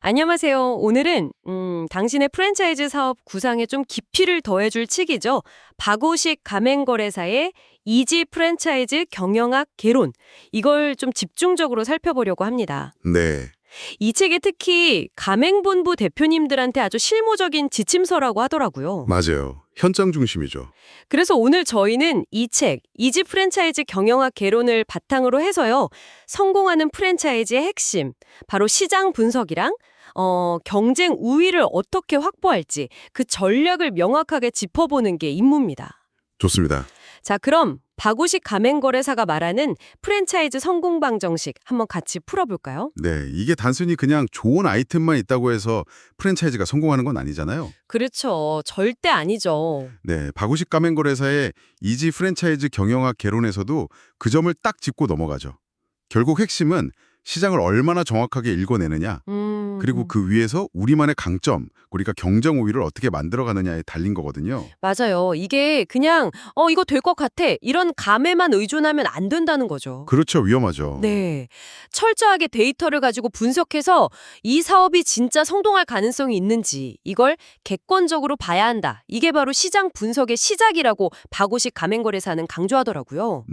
안녕하세요. 오늘은 당신의 프랜차이즈 사업 구상에 좀 깊이를 더해줄 칙이죠. 박오식 가맹거래사의 이지 프랜차이즈 경영학 개론. 이걸 좀 집중적으로 살펴보려고 합니다. 네, 이 책이 특히 가맹본부 대표님들한테 아주 실무적인 지침서라고 하더라고요. 맞아요. 현장 중심이죠. 그래서 오늘 저희는 이 책, 이지 프랜차이즈 경영학 개론을 바탕으로 해서요. 성공하는 프랜차이즈의 핵심, 바로 시장 분석이랑 경쟁 우위를 어떻게 확보할지 그 전략을 명확하게 짚어보는 게 임무입니다. 좋습니다. 자, 그럼 박오식 가맹거래사가 말하는 프랜차이즈 성공 방정식 한번 같이 풀어볼까요? 네, 이게 단순히 그냥 좋은 아이템만 있다고 해서 프랜차이즈가 성공하는 건 아니잖아요. 그렇죠. 절대 아니죠. 네, 박우식 가맹거래사의 이지 프랜차이즈 경영학 개론에서도 그 점을 딱 짚고 넘어가죠. 결국 핵심은 시장을 얼마나 정확하게 읽어내느냐, 그리고 그 위에서 우리만의 강점, 그러니까 경쟁 우위를 어떻게 만들어가느냐에 달린 거거든요. 맞아요. 이게 그냥 이거 될 것 같아. 이런 감에만 의존하면 안 된다는 거죠. 그렇죠, 위험하죠. 네. 철저하게 데이터를 가지고 분석해서 이 사업이 진짜 성공할 가능성이 있는지 이걸 객관적으로 봐야 한다. 이게 바로 시장 분석의 시작이라고 박오식 가맹거래사는 강조하더라고요.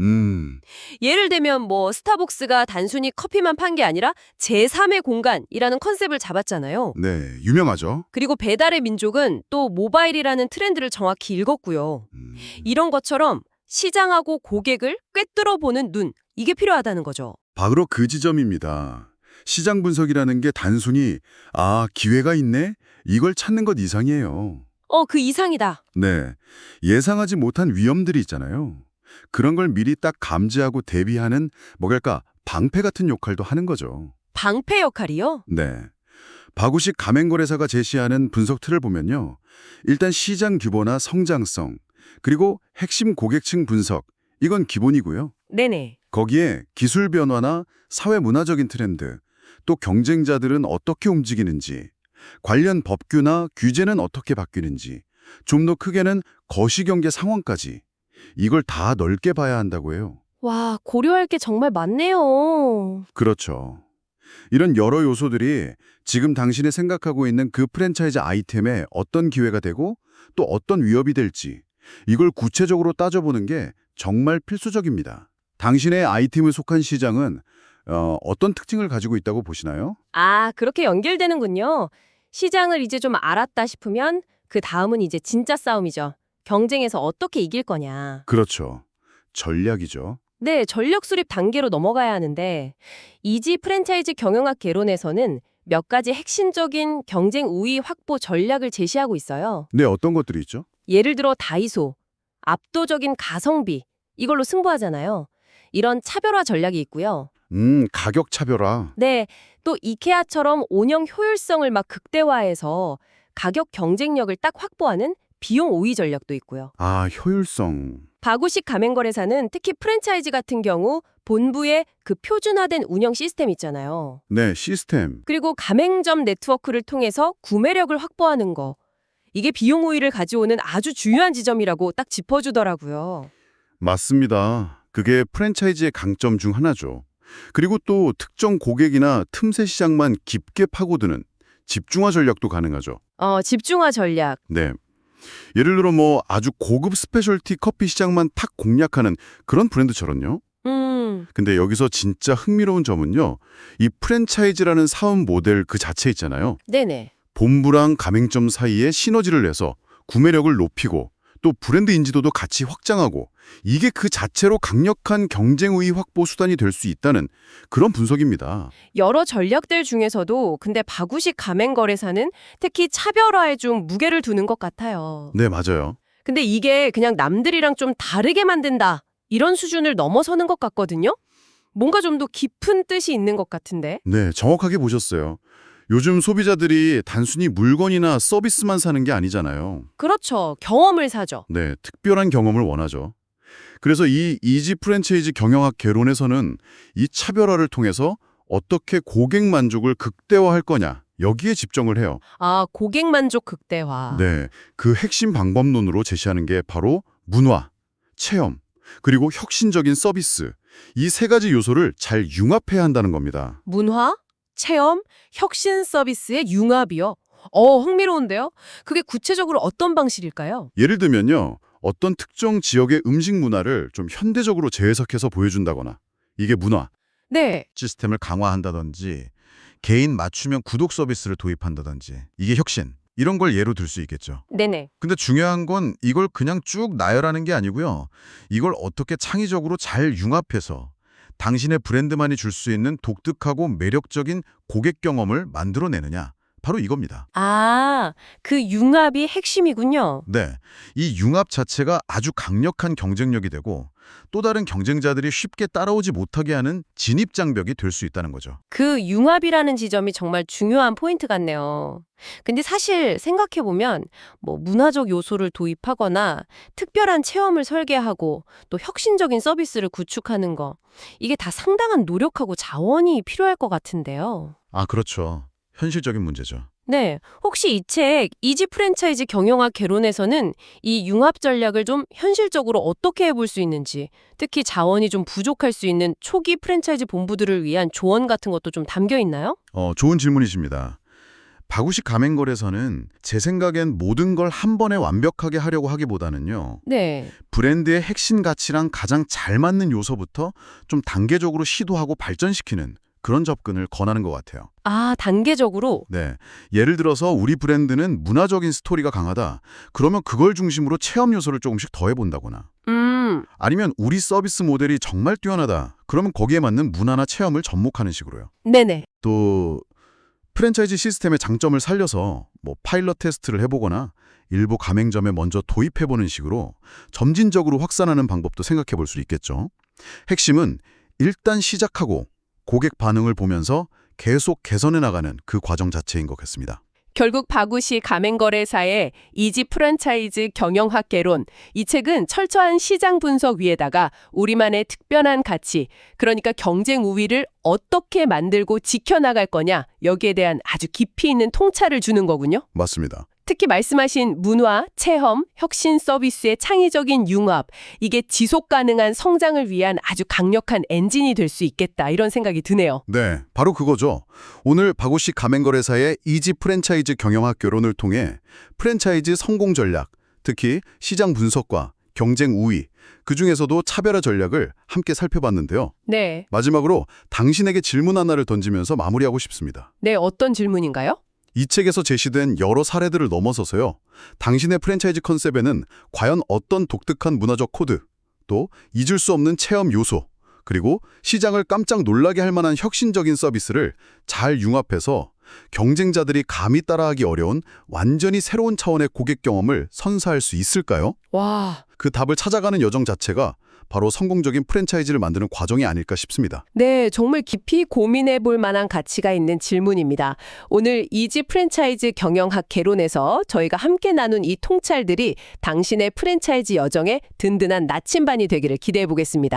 예를 들면 스타벅스가 단순히 커피만 판 게 아니라 제3의 공간이라는 컨셉을 잡았잖아요. 네, 유명하죠. 그리고 배달의 민족은 또 모바일이라는 트렌드를 정확히 읽었고요. 이런 것처럼 시장하고 고객을 꿰뚫어 보는 눈, 이게 필요하다는 거죠. 바로 그 지점입니다. 시장 분석이라는 게 단순히 기회가 있네? 이걸 찾는 것 이상이에요. 그 이상이다. 네, 예상하지 못한 위험들이 있잖아요. 그런 걸 미리 딱 감지하고 대비하는 뭐랄까 방패 같은 역할도 하는 거죠. 방패 역할이요? 네, 박우식 가맹거래사가 제시하는 분석 틀을 보면요. 일단 시장 규모나 성장성, 그리고 핵심 고객층 분석, 이건 기본이고요. 네네. 거기에 기술 변화나 사회 문화적인 트렌드, 또 경쟁자들은 어떻게 움직이는지, 관련 법규나 규제는 어떻게 바뀌는지, 좀 더 크게는 거시경제 상황까지 이걸 다 넓게 봐야 한다고 해요. 와, 고려할 게 정말 많네요. 그렇죠. 이런 여러 요소들이 지금 당신이 생각하고 있는 그 프랜차이즈 아이템에 어떤 기회가 되고 또 어떤 위협이 될지 이걸 구체적으로 따져보는 게 정말 필수적입니다. 당신의 아이템에 속한 시장은 어떤 특징을 가지고 있다고 보시나요? 아, 그렇게 연결되는군요. 시장을 이제 좀 알았다 싶으면 그 다음은 이제 진짜 싸움이죠. 경쟁에서 어떻게 이길 거냐. 그렇죠. 전략이죠. 네, 전력 수립 단계로 넘어가야 하는데 이지 프랜차이즈 경영학 개론에서는 몇 가지 핵심적인 경쟁 우위 확보 전략을 제시하고 있어요. 네, 어떤 것들이 있죠? 예를 들어 다이소, 압도적인 가성비, 이걸로 승부하잖아요. 이런 차별화 전략이 있고요. 가격 차별화. 네, 또 이케아처럼 운영 효율성을 막 극대화해서 가격 경쟁력을 딱 확보하는 비용 우위 전략도 있고요. 효율성. 박우식 가맹거래사는 특히 프랜차이즈 같은 경우 본부의 그 표준화된 운영 시스템 있잖아요. 네, 시스템. 그리고 가맹점 네트워크를 통해서 구매력을 확보하는 거. 이게 비용 우위를 가져오는 아주 중요한 지점이라고 딱 짚어주더라고요. 맞습니다. 그게 프랜차이즈의 강점 중 하나죠. 그리고 또 특정 고객이나 틈새 시장만 깊게 파고드는 집중화 전략도 가능하죠. 집중화 전략. 네. 예를 들어 아주 고급 스페셜티 커피 시장만 탁 공략하는 그런 브랜드처럼요. 근데 여기서 진짜 흥미로운 점은요. 이 프랜차이즈라는 사업 모델 그 자체 있잖아요. 네네. 본부랑 가맹점 사이에 시너지를 내서 구매력을 높이고 또 브랜드 인지도도 같이 확장하고 이게 그 자체로 강력한 경쟁 우위 확보 수단이 될 수 있다는 그런 분석입니다. 여러 전략들 중에서도 근데 박우식 가맹거래사는 특히 차별화에 좀 무게를 두는 것 같아요. 네, 맞아요. 근데 이게 그냥 남들이랑 좀 다르게 만든다. 이런 수준을 넘어서는 것 같거든요. 뭔가 좀 더 깊은 뜻이 있는 것 같은데. 네, 정확하게 보셨어요. 요즘 소비자들이 단순히 물건이나 서비스만 사는 게 아니잖아요. 그렇죠. 경험을 사죠. 네, 특별한 경험을 원하죠. 그래서 이 이지 프랜차이즈 경영학 개론에서는 이 차별화를 통해서 어떻게 고객 만족을 극대화할 거냐, 여기에 집중을 해요. 고객 만족 극대화. 네, 그 핵심 방법론으로 제시하는 게 바로 문화, 체험, 그리고 혁신적인 서비스. 이 세 가지 요소를 잘 융합해야 한다는 겁니다. 문화, 체험, 혁신 서비스의 융합이요. 흥미로운데요? 그게 구체적으로 어떤 방식일까요? 예를 들면요. 어떤 특정 지역의 음식 문화를 좀 현대적으로 재해석해서 보여준다거나 이게 문화 네. 시스템을 강화한다든지 개인 맞춤형 구독 서비스를 도입한다든지 이게 혁신 이런 걸 예로 들 수 있겠죠. 네네. 근데 중요한 건 이걸 그냥 쭉 나열하는 게 아니고요. 이걸 어떻게 창의적으로 잘 융합해서 당신의 브랜드만이 줄 수 있는 독특하고 매력적인 고객 경험을 만들어내느냐. 바로 이겁니다. 아, 그 융합이 핵심이군요. 네, 이 융합 자체가 아주 강력한 경쟁력이 되고 또 다른 경쟁자들이 쉽게 따라오지 못하게 하는 진입장벽이 될 수 있다는 거죠. 그 융합이라는 지점이 정말 중요한 포인트 같네요. 근데 사실 생각해보면 문화적 요소를 도입하거나 특별한 체험을 설계하고 또 혁신적인 서비스를 구축하는 거 이게 다 상당한 노력하고 자원이 필요할 것 같은데요. 아, 그렇죠. 현실적인 문제죠. 네, 혹시 이 책 이지 프랜차이즈 경영학 개론에서는 이 융합 전략을 좀 현실적으로 어떻게 해볼 수 있는지, 특히 자원이 좀 부족할 수 있는 초기 프랜차이즈 본부들을 위한 조언 같은 것도 좀 담겨 있나요? 좋은 질문이십니다. 바구식 가맹거래소는 제 생각엔 모든 걸 한 번에 완벽하게 하려고 하기보다는요. 네. 브랜드의 핵심 가치랑 가장 잘 맞는 요소부터 좀 단계적으로 시도하고 발전시키는 그런 접근을 권하는 것 같아요. 아, 단계적으로? 네, 예를 들어서 우리 브랜드는 문화적인 스토리가 강하다. 그러면 그걸 중심으로 체험 요소를 조금씩 더해본다거나 아니면 우리 서비스 모델이 정말 뛰어나다. 그러면 거기에 맞는 문화나 체험을 접목하는 식으로요. 네네. 또 프랜차이즈 시스템의 장점을 살려서 파일럿 테스트를 해보거나 일부 가맹점에 먼저 도입해보는 식으로 점진적으로 확산하는 방법도 생각해 볼 수 있겠죠. 핵심은 일단 시작하고 고객 반응을 보면서 계속 개선해 나가는 그 과정 자체인 것 같습니다. 결국 바구시 가맹거래사의 이지 프랜차이즈 경영학 개론, 이 책은 철저한 시장 분석 위에다가 우리만의 특별한 가치, 그러니까 경쟁 우위를 어떻게 만들고 지켜나갈 거냐, 여기에 대한 아주 깊이 있는 통찰을 주는 거군요. 맞습니다. 특히 말씀하신 문화, 체험, 혁신 서비스의 창의적인 융합, 이게 지속 가능한 성장을 위한 아주 강력한 엔진이 될 수 있겠다, 이런 생각이 드네요. 네, 바로 그거죠. 오늘 바구식 가맹거래사의 이지 프랜차이즈 경영학 교론을 통해 프랜차이즈 성공 전략, 특히 시장 분석과 경쟁 우위, 그중에서도 차별화 전략을 함께 살펴봤는데요. 네. 마지막으로 당신에게 질문 하나를 던지면서 마무리하고 싶습니다. 네, 어떤 질문인가요? 이 책에서 제시된 여러 사례들을 넘어서서요. 당신의 프랜차이즈 컨셉에는 과연 어떤 독특한 문화적 코드, 또 잊을 수 없는 체험 요소, 그리고 시장을 깜짝 놀라게 할 만한 혁신적인 서비스를 잘 융합해서 경쟁자들이 감히 따라하기 어려운 완전히 새로운 차원의 고객 경험을 선사할 수 있을까요? 와. 그 답을 찾아가는 여정 자체가 바로 성공적인 프랜차이즈를 만드는 과정이 아닐까 싶습니다. 네, 정말 깊이 고민해 볼 만한 가치가 있는 질문입니다. 오늘 이지 프랜차이즈 경영학 개론에서 저희가 함께 나눈 이 통찰들이 당신의 프랜차이즈 여정에 든든한 나침반이 되기를 기대해 보겠습니다.